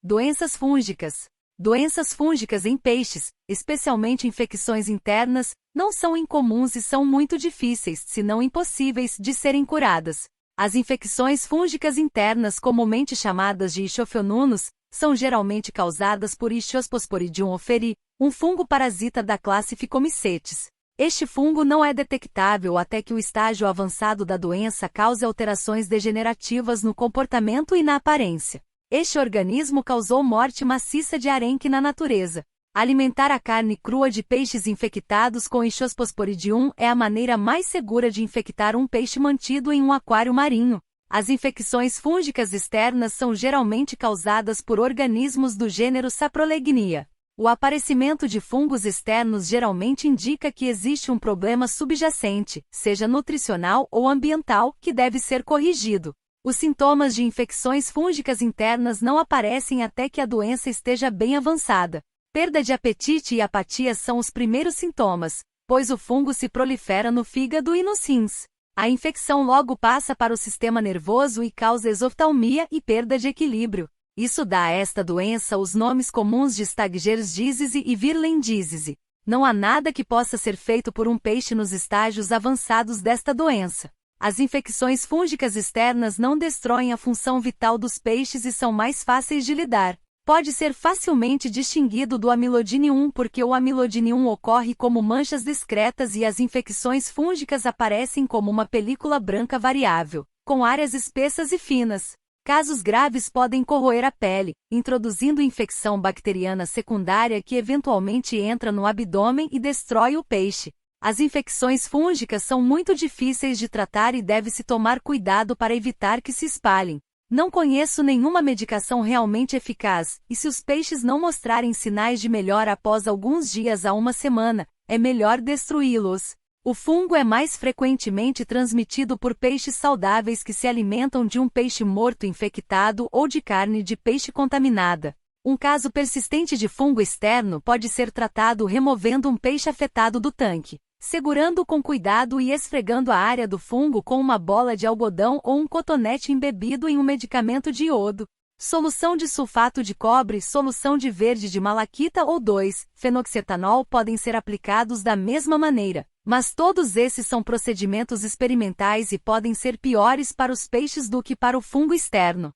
Doenças fúngicas. Doenças fúngicas em peixes, especialmente infecções internas, não são incomuns e são muito difíceis, se não impossíveis, de serem curadas. As infecções fúngicas internas, comumente chamadas de Ichthyophthonus, são geralmente causadas por Ichthyosporidium oferi, um fungo parasita da classe Phycomycetes. Este fungo não é detectável até que o estágio avançado da doença cause alterações degenerativas no comportamento e na aparência. Este organismo causou morte maciça de arenque na natureza. Alimentar a carne crua de peixes infectados com Ichthyosporidium é a maneira mais segura de infectar um peixe mantido em um aquário marinho. As infecções fúngicas externas são geralmente causadas por organismos do gênero Saprolegnia. O aparecimento de fungos externos geralmente indica que existe um problema subjacente, seja nutricional ou ambiental, que deve ser corrigido. Os sintomas de infecções fúngicas internas não aparecem até que a doença esteja bem avançada. Perda de apetite e apatia são os primeiros sintomas, pois o fungo se prolifera no fígado e nos rins. A infecção logo passa para o sistema nervoso e causa exoftalmia e perda de equilíbrio. Isso dá a esta doença os nomes comuns de Stagger's disease e Virlen disease. Não há nada que possa ser feito por um peixe nos estágios avançados desta doença. As infecções fúngicas externas não destroem a função vital dos peixes e são mais fáceis de lidar. Pode ser facilmente distinguido do Amilodine 1 porque o Amilodine 1 ocorre como manchas discretas e as infecções fúngicas aparecem como uma película branca variável, com áreas espessas e finas. Casos graves podem corroer a pele, introduzindo infecção bacteriana secundária que eventualmente entra no abdômen e destrói o peixe. As infecções fúngicas são muito difíceis de tratar e deve-se tomar cuidado para evitar que se espalhem. Não conheço nenhuma medicação realmente eficaz, e se os peixes não mostrarem sinais de melhora após alguns dias a uma semana, é melhor destruí-los. O fungo é mais frequentemente transmitido por peixes saudáveis que se alimentam de um peixe morto infectado ou de carne de peixe contaminada. Um caso persistente de fungo externo pode ser tratado removendo um peixe afetado do tanque, segurando com cuidado e esfregando a área do fungo com uma bola de algodão ou um cotonete embebido em um medicamento de iodo. Solução de sulfato de cobre, solução de verde de malaquita ou 2-fenoxetanol podem ser aplicados da mesma maneira, mas todos esses são procedimentos experimentais e podem ser piores para os peixes do que para o fungo externo.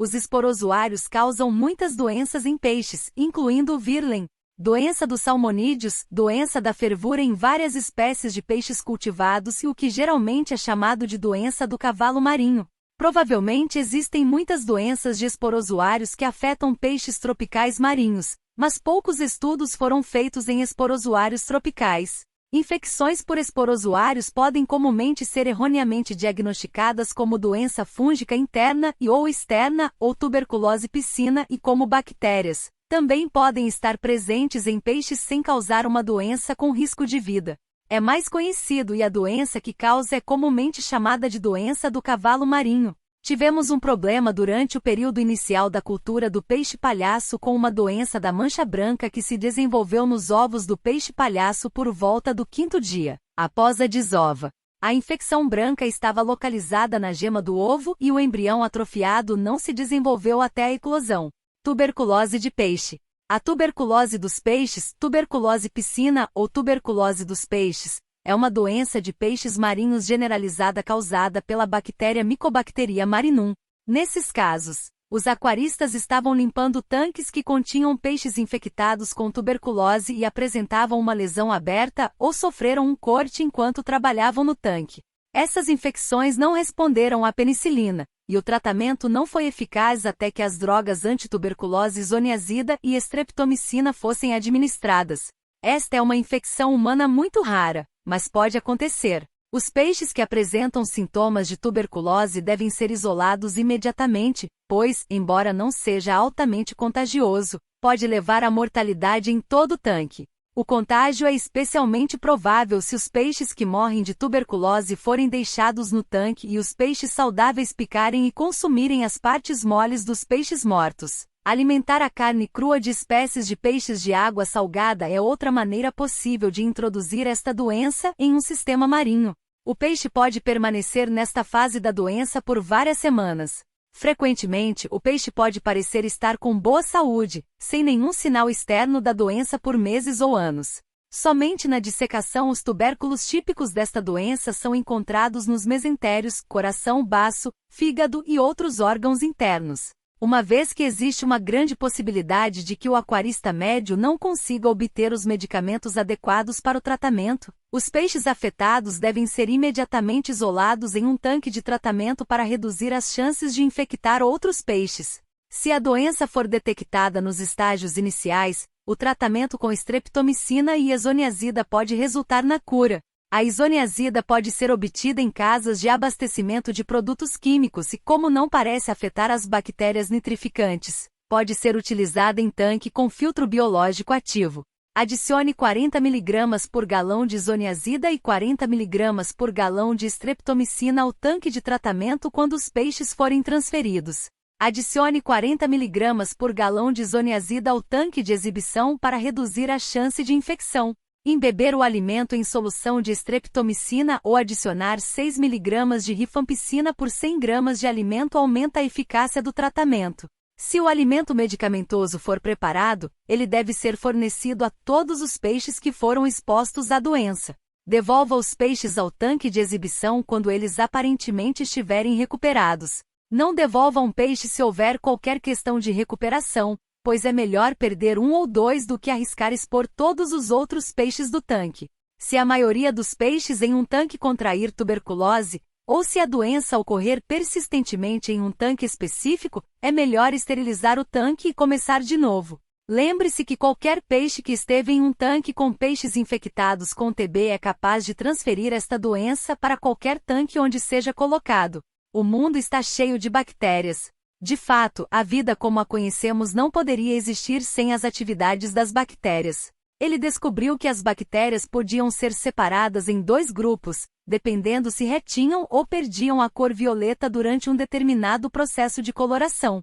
Os esporozoários causam muitas doenças em peixes, incluindo o Virlen, doença dos salmonídeos, doença da fervura em várias espécies de peixes cultivados e o que geralmente é chamado de doença do cavalo marinho. Provavelmente existem muitas doenças de esporozoários que afetam peixes tropicais marinhos, mas poucos estudos foram feitos em esporozoários tropicais. Infecções por esporozoários podem comumente ser erroneamente diagnosticadas como doença fúngica interna e ou externa ou tuberculose piscina e como bactérias. Também podem estar presentes em peixes sem causar uma doença com risco de vida. É mais conhecido e a doença que causa é comumente chamada de doença do cavalo marinho. Tivemos um problema durante o período inicial da cultura do peixe-palhaço com uma doença da mancha branca que se desenvolveu nos ovos do peixe-palhaço por volta do 5º dia, após a desova. A infecção branca estava localizada na gema do ovo e o embrião atrofiado não se desenvolveu até a eclosão. Tuberculose de peixe. A tuberculose dos peixes, tuberculose piscina ou tuberculose dos peixes, é uma doença de peixes marinhos generalizada causada pela bactéria Mycobacteria marinum. Nesses casos, os aquaristas estavam limpando tanques que continham peixes infectados com tuberculose e apresentavam uma lesão aberta ou sofreram um corte enquanto trabalhavam no tanque. Essas infecções não responderam à penicilina, e o tratamento não foi eficaz até que as drogas antituberculose isoniazida e streptomicina fossem administradas. Esta é uma infecção humana muito rara, mas pode acontecer. Os peixes que apresentam sintomas de tuberculose devem ser isolados imediatamente, pois, embora não seja altamente contagioso, pode levar à mortalidade em todo o tanque. O contágio é especialmente provável se os peixes que morrem de tuberculose forem deixados no tanque e os peixes saudáveis picarem e consumirem as partes moles dos peixes mortos. Alimentar a carne crua de espécies de peixes de água salgada é outra maneira possível de introduzir esta doença em um sistema marinho. O peixe pode permanecer nesta fase da doença por várias semanas. Frequentemente, o peixe pode parecer estar com boa saúde, sem nenhum sinal externo da doença por meses ou anos. Somente na dissecação os tubérculos típicos desta doença são encontrados nos mesentérios, coração, baço, fígado e outros órgãos internos. Uma vez que existe uma grande possibilidade de que o aquarista médio não consiga obter os medicamentos adequados para o tratamento, os peixes afetados devem ser imediatamente isolados em um tanque de tratamento para reduzir as chances de infectar outros peixes. Se a doença for detectada nos estágios iniciais, o tratamento com streptomicina e isoniazida pode resultar na cura. A isoniazida pode ser obtida em casas de abastecimento de produtos químicos e, como não parece afetar as bactérias nitrificantes, pode ser utilizada em tanque com filtro biológico ativo. Adicione 40 mg por galão de isoniazida e 40 mg por galão de streptomicina ao tanque de tratamento quando os peixes forem transferidos. Adicione 40 mg por galão de isoniazida ao tanque de exibição para reduzir a chance de infecção. Embeber o alimento em solução de streptomicina ou adicionar 6 mg de rifampicina por 100 gramas de alimento aumenta a eficácia do tratamento. Se o alimento medicamentoso for preparado, ele deve ser fornecido a todos os peixes que foram expostos à doença. Devolva os peixes ao tanque de exibição quando eles aparentemente estiverem recuperados. Não devolva um peixe se houver qualquer questão de recuperação, pois é melhor perder um ou dois do que arriscar expor todos os outros peixes do tanque. Se a maioria dos peixes em um tanque contrair tuberculose, ou se a doença ocorrer persistentemente em um tanque específico, é melhor esterilizar o tanque e começar de novo. Lembre-se que qualquer peixe que esteve em um tanque com peixes infectados com TB é capaz de transferir esta doença para qualquer tanque onde seja colocado. O mundo está cheio de bactérias. De fato, a vida como a conhecemos não poderia existir sem as atividades das bactérias. Ele descobriu que as bactérias podiam ser separadas em dois grupos, dependendo se retinham ou perdiam a cor violeta durante um determinado processo de coloração.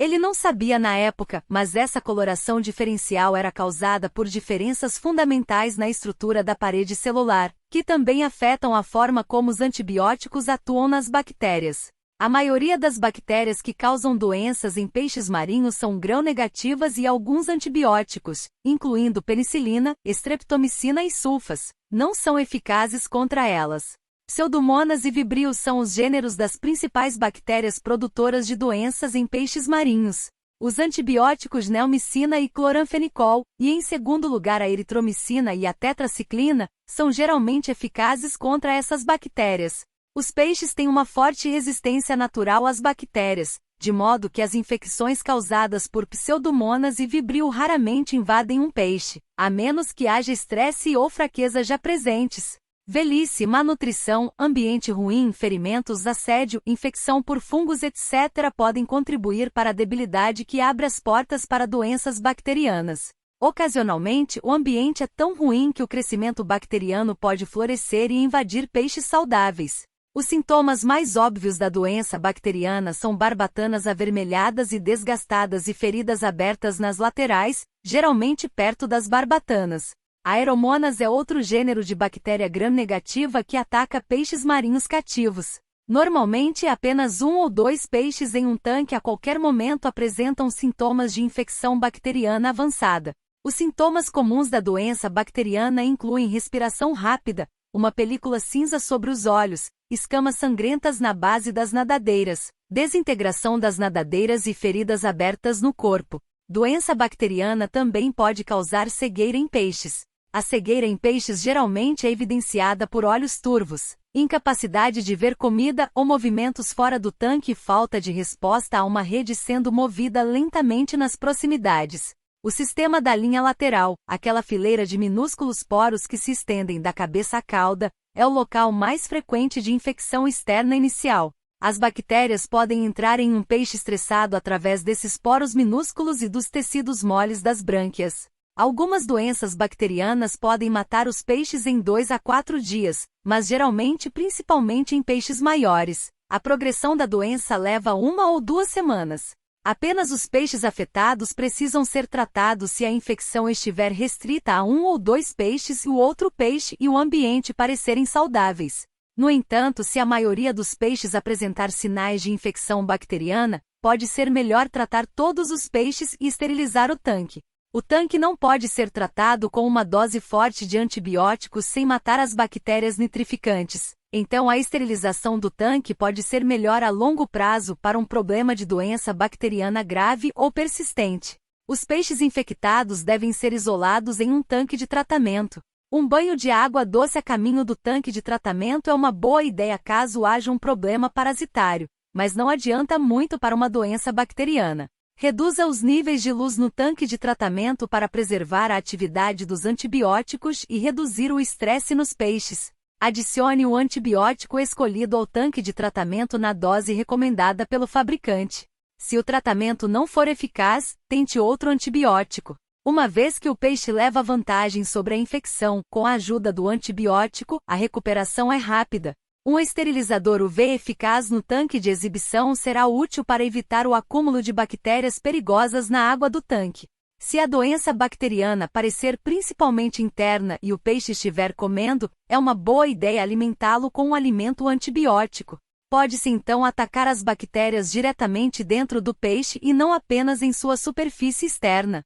Ele não sabia na época, mas essa coloração diferencial era causada por diferenças fundamentais na estrutura da parede celular, que também afetam a forma como os antibióticos atuam nas bactérias. A maioria das bactérias que causam doenças em peixes marinhos são gram-negativas e alguns antibióticos, incluindo penicilina, streptomicina e sulfas, não são eficazes contra elas. Pseudomonas e Vibrio são os gêneros das principais bactérias produtoras de doenças em peixes marinhos. Os antibióticos neomicina e cloranfenicol, e em segundo lugar a eritromicina e a tetraciclina, são geralmente eficazes contra essas bactérias. Os peixes têm uma forte resistência natural às bactérias, de modo que as infecções causadas por Pseudomonas e Vibrio raramente invadem um peixe, a menos que haja estresse ou fraqueza já presentes. Velhice, malnutrição, ambiente ruim, ferimentos, assédio, infecção por fungos etc. podem contribuir para a debilidade que abre as portas para doenças bacterianas. Ocasionalmente, o ambiente é tão ruim que o crescimento bacteriano pode florescer e invadir peixes saudáveis. Os sintomas mais óbvios da doença bacteriana são barbatanas avermelhadas e desgastadas e feridas abertas nas laterais, geralmente perto das barbatanas. A Aeromonas é outro gênero de bactéria gram-negativa que ataca peixes marinhos cativos. Normalmente, apenas um ou dois peixes em um tanque a qualquer momento apresentam sintomas de infecção bacteriana avançada. Os sintomas comuns da doença bacteriana incluem respiração rápida, uma película cinza sobre os olhos, escamas sangrentas na base das nadadeiras, desintegração das nadadeiras e feridas abertas no corpo. Doença bacteriana também pode causar cegueira em peixes. A cegueira em peixes geralmente é evidenciada por olhos turvos, incapacidade de ver comida ou movimentos fora do tanque e falta de resposta a uma rede sendo movida lentamente nas proximidades. O sistema da linha lateral, aquela fileira de minúsculos poros que se estendem da cabeça à cauda, é o local mais frequente de infecção externa inicial. As bactérias podem entrar em um peixe estressado através desses poros minúsculos e dos tecidos moles das brânquias. Algumas doenças bacterianas podem matar os peixes em 2 a 4 dias, mas geralmente principalmente em peixes maiores. A progressão da doença leva 1 ou 2 semanas. Apenas os peixes afetados precisam ser tratados se a infecção estiver restrita a um ou dois peixes e o outro peixe e o ambiente parecerem saudáveis. No entanto, se a maioria dos peixes apresentar sinais de infecção bacteriana, pode ser melhor tratar todos os peixes e esterilizar o tanque. O tanque não pode ser tratado com uma dose forte de antibióticos sem matar as bactérias nitrificantes. Então a esterilização do tanque pode ser melhor a longo prazo para um problema de doença bacteriana grave ou persistente. Os peixes infectados devem ser isolados em um tanque de tratamento. Um banho de água doce a caminho do tanque de tratamento é uma boa ideia caso haja um problema parasitário, mas não adianta muito para uma doença bacteriana. Reduza os níveis de luz no tanque de tratamento para preservar a atividade dos antibióticos e reduzir o estresse nos peixes. Adicione o antibiótico escolhido ao tanque de tratamento na dose recomendada pelo fabricante. Se o tratamento não for eficaz, tente outro antibiótico. Uma vez que o peixe leva vantagem sobre a infecção, com a ajuda do antibiótico, a recuperação é rápida. Um esterilizador UV eficaz no tanque de exibição será útil para evitar o acúmulo de bactérias perigosas na água do tanque. Se a doença bacteriana parecer principalmente interna e o peixe estiver comendo, é uma boa ideia alimentá-lo com um alimento antibiótico. Pode-se então atacar as bactérias diretamente dentro do peixe e não apenas em sua superfície externa.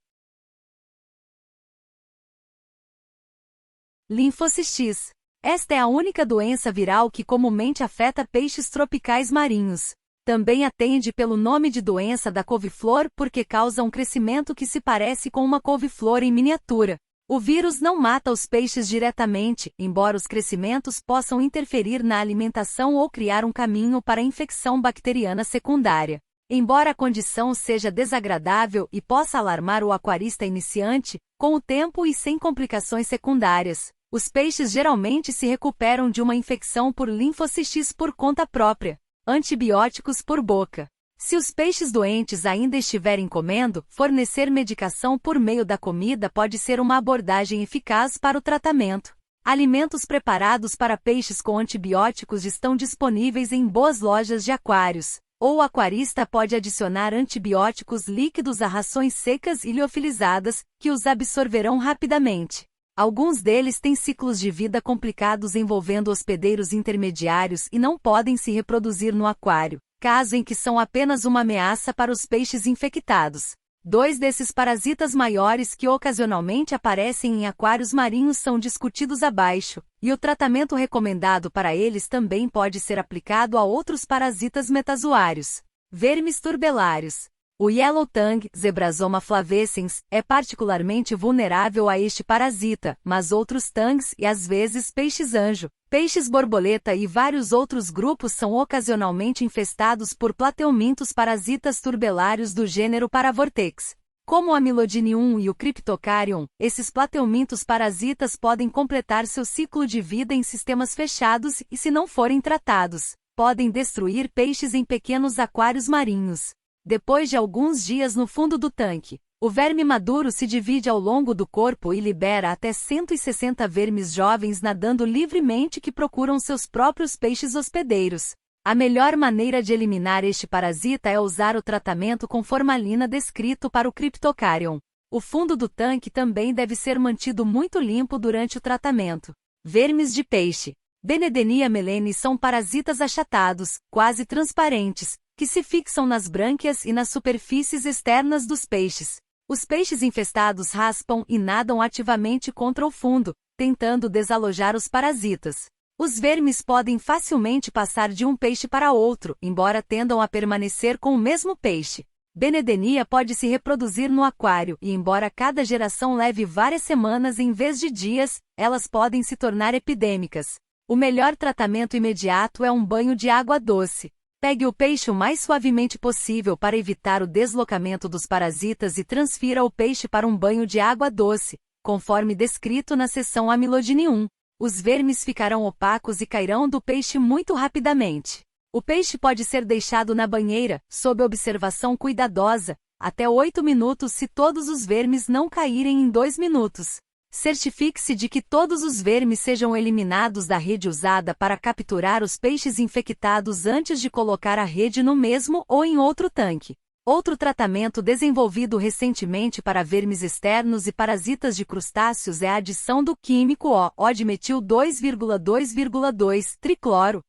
Linfocistis. Esta é a única doença viral que comumente afeta peixes tropicais marinhos. Também atende pelo nome de doença da couve-flor porque causa um crescimento que se parece com uma couve-flor em miniatura. O vírus não mata os peixes diretamente, embora os crescimentos possam interferir na alimentação ou criar um caminho para a infecção bacteriana secundária. Embora a condição seja desagradável e possa alarmar o aquarista iniciante, com o tempo e sem complicações secundárias, os peixes geralmente se recuperam de uma infecção por linfocistis por conta própria. Antibióticos por boca. Se os peixes doentes ainda estiverem comendo, fornecer medicação por meio da comida pode ser uma abordagem eficaz para o tratamento. Alimentos preparados para peixes com antibióticos estão disponíveis em boas lojas de aquários, ou o aquarista pode adicionar antibióticos líquidos a rações secas e liofilizadas, que os absorverão rapidamente. Alguns deles têm ciclos de vida complicados envolvendo hospedeiros intermediários e não podem se reproduzir no aquário, caso em que são apenas uma ameaça para os peixes infectados. 2 desses parasitas maiores que ocasionalmente aparecem em aquários marinhos são discutidos abaixo, e o tratamento recomendado para eles também pode ser aplicado a outros parasitas metazoários. Vermes turbelários. O Yellow Tongue, Zebrasoma flavescens, é particularmente vulnerável a este parasita, mas outros tongues e às vezes peixes-anjo, peixes-borboleta e vários outros grupos são ocasionalmente infestados por plateumintos parasitas turbelários do gênero Paravortex. Como o Amylodinium e o Cryptocaryon, esses plateumintos parasitas podem completar seu ciclo de vida em sistemas fechados e, se não forem tratados, podem destruir peixes em pequenos aquários marinhos. Depois de alguns dias no fundo do tanque, o verme maduro se divide ao longo do corpo e libera até 160 vermes jovens nadando livremente que procuram seus próprios peixes hospedeiros. A melhor maneira de eliminar este parasita é usar o tratamento com formalina descrito para o Cryptocaryon. O fundo do tanque também deve ser mantido muito limpo durante o tratamento. Vermes de peixe. Benedenia melene são parasitas achatados, quase transparentes, que se fixam nas brânquias e nas superfícies externas dos peixes. Os peixes infestados raspam e nadam ativamente contra o fundo, tentando desalojar os parasitas. Os vermes podem facilmente passar de um peixe para outro, embora tendam a permanecer com o mesmo peixe. Benedenia pode se reproduzir no aquário e, embora cada geração leve várias semanas em vez de dias, elas podem se tornar epidêmicas. O melhor tratamento imediato é um banho de água doce. Pegue o peixe o mais suavemente possível para evitar o deslocamento dos parasitas e transfira o peixe para um banho de água doce, conforme descrito na seção Amylodinium. Os vermes ficarão opacos e cairão do peixe muito rapidamente. O peixe pode ser deixado na banheira, sob observação cuidadosa, até 8 minutos se todos os vermes não caírem em 2 minutos. Certifique-se de que todos os vermes sejam eliminados da rede usada para capturar os peixes infectados antes de colocar a rede no mesmo ou em outro tanque. Outro tratamento desenvolvido recentemente para vermes externos e parasitas de crustáceos é a adição do químico O-dimetil 2,2,2-tricloro,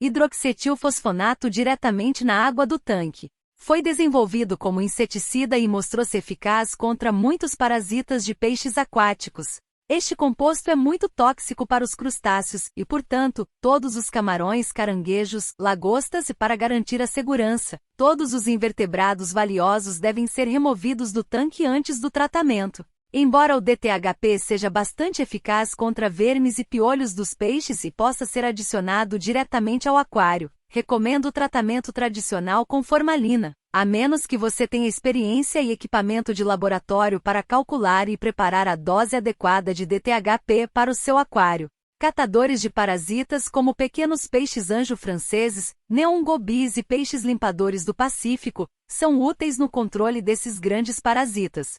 hidroxetilfosfonato diretamente na água do tanque. Foi desenvolvido como inseticida e mostrou-se eficaz contra muitos parasitas de peixes aquáticos. Este composto é muito tóxico para os crustáceos e, portanto, todos os camarões, caranguejos, lagostas e para garantir a segurança, todos os invertebrados valiosos devem ser removidos do tanque antes do tratamento. Embora o DTHP seja bastante eficaz contra vermes e piolhos dos peixes e possa ser adicionado diretamente ao aquário, recomendo o tratamento tradicional com formalina, a menos que você tenha experiência e equipamento de laboratório para calcular e preparar a dose adequada de DTHP para o seu aquário. Catadores de parasitas como pequenos peixes-anjo franceses, neon gobis e peixes limpadores do Pacífico, são úteis no controle desses grandes parasitas.